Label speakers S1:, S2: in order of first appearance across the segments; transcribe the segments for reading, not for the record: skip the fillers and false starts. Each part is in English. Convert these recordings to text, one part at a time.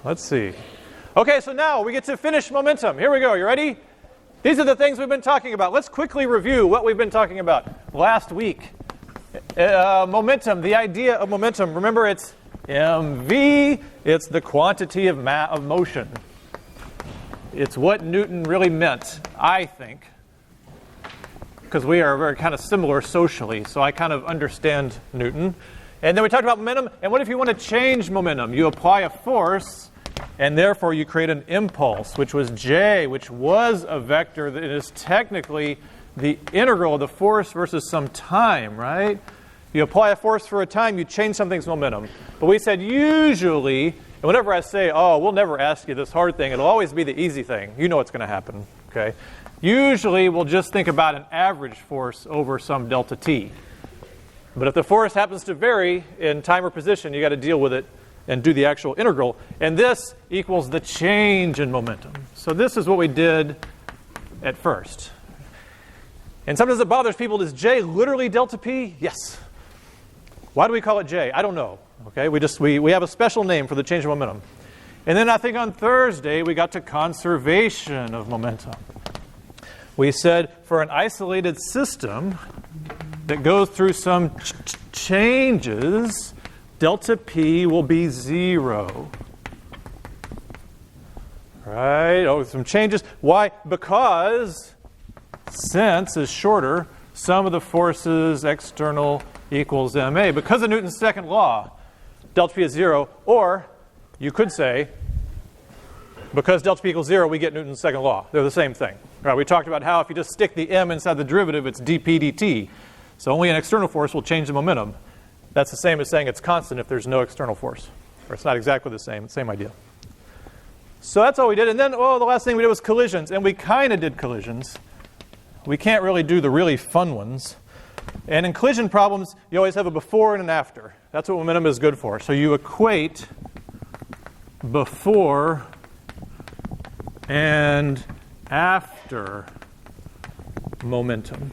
S1: Let's see. Okay, so now we get to finish momentum. Here we go. You ready? These are the things we've been talking about. Let's quickly review what we've been talking about last week. Momentum, the idea of momentum. Remember, it's mv. It's the quantity of motion. It's what Newton really meant, I think, because we are very kind of similar socially, so I kind of understand Newton. And then we talked about momentum, and what if you want to change momentum? You apply a force, and therefore you create an impulse, which was J, which was a vector that is technically the integral of the force versus some time, right? You apply a force for a time, you change something's momentum. But we said usually, and whenever I say, oh, we'll never ask you this hard thing, it'll always be the easy thing. You know what's going to happen, okay? Usually we'll just think about an average force over some delta t. But if the force happens to vary in time or position, you got to deal with it and do the actual integral. And this equals the change in momentum. So this is what we did at first. And sometimes it bothers people, is J literally delta P? Yes. Why do we call it J? I don't know. Okay, we have a special name for the change of momentum. And then I think on Thursday we got to conservation of momentum. We said for an isolated system that goes through some changes, delta P will be 0. Right? Oh, some changes. Why? Because since is shorter, sum of the forces external equals ma. Because of Newton's second law, delta P is 0. Or you could say, because delta P equals 0, we get Newton's second law. They're the same thing. Right? We talked about how if you just stick the m inside the derivative, it's dp dt. So only an external force will change the momentum. That's the same as saying it's constant if there's no external force. Or it's not exactly the same idea. So that's all we did. And then, the last thing we did was collisions. And we kind of did collisions. We can't really do the really fun ones. And in collision problems, you always have a before and an after. That's what momentum is good for. So you equate before and after momentum.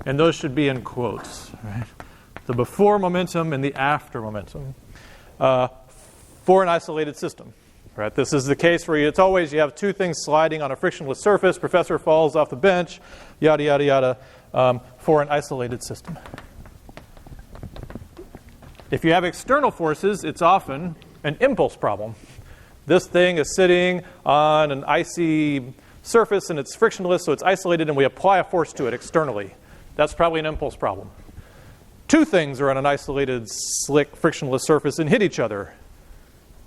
S1: And those should be in quotes, right? The before momentum and the after momentum for an isolated system. Right? This is the case where it's always you have two things sliding on a frictionless surface, professor falls off the bench, yada, yada, yada, for an isolated system. If you have external forces, it's often an impulse problem. This thing is sitting on an icy surface and it's frictionless, so it's isolated, and we apply a force to it externally. That's probably an impulse problem. Two things are on an isolated, slick, frictionless surface and hit each other,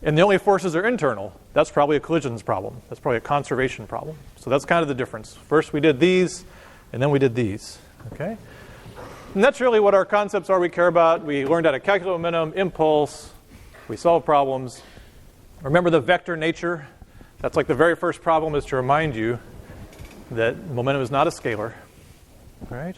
S1: and the only forces are internal. That's probably a collisions problem. That's probably a conservation problem. So that's kind of the difference. First we did these, and then we did these. Okay? And that's really what our concepts are we care about. We learned how to calculate momentum, impulse. We solve problems. Remember the vector nature. That's like the very first problem is to remind you that momentum is not a scalar. All right?